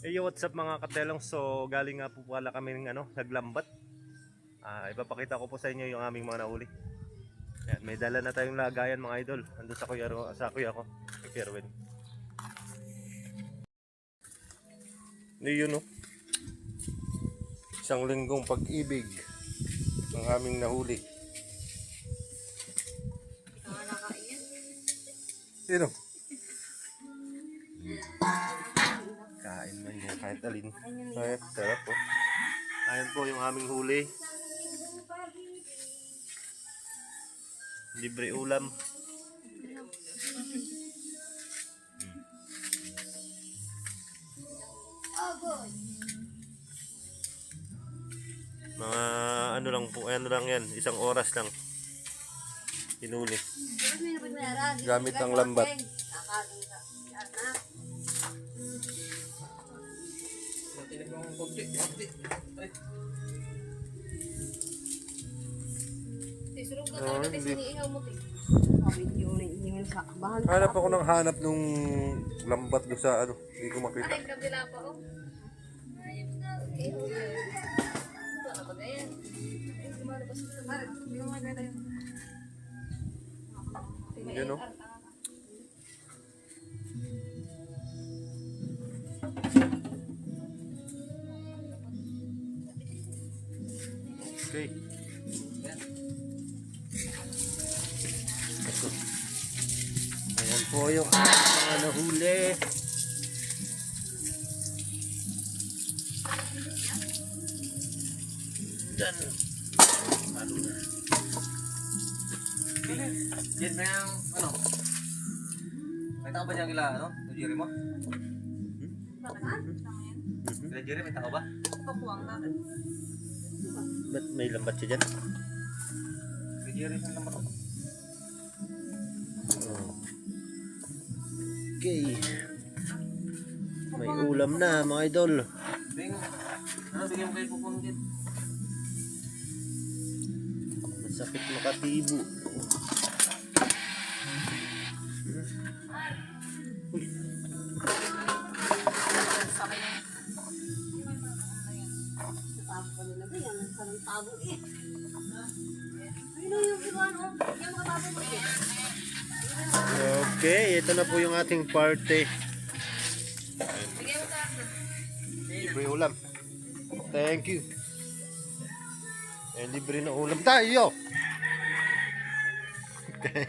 Hey, what's up mga katelong? So, galing nga po pala kami ng naglambat. Ipapakita ko po sa inyo yung aming mga nahuli. Yan, may dala na tayong lagayan mga idol. Ando sa kuya ko, kay Kerwin. Yun, no? Isang linggong pag-ibig ng aming nahuli. Yun, no? Kain man yan kahit alin. Ay, sarap po. Ayan po yung aming huli. Libre ulam. Mga ano lang po, ano lang yan, isang oras lang. Hinuli. Gamit ang lambat. Hanap ako ng hanap nung lambat doon sa ano, hindi ko makita. Ay, kabila pa oh. Ayun na, ihaw na. Ito, ano ba ganyan? Ay, lumalabas ito. Mara, hindi mo maganda yun. Yun, no? Okay. Ayan po yung mga nahuli. Diyan. Malo na. Diyan ba yung ano? May tao ba dyan kila ano? Jerry mo? Kila Jerry may tao ba? Pakuwang na. Ba't may lambat siya dyan? Kila Jerry saan naman ako? Okay. May ulam na mga idol. Bing, ano bigyan mo kayo pupun dito? Masakit makatibo. Okay, ito na po yung ating party. Libre ulam. Thank you. Libre na ulam tayo. Okay.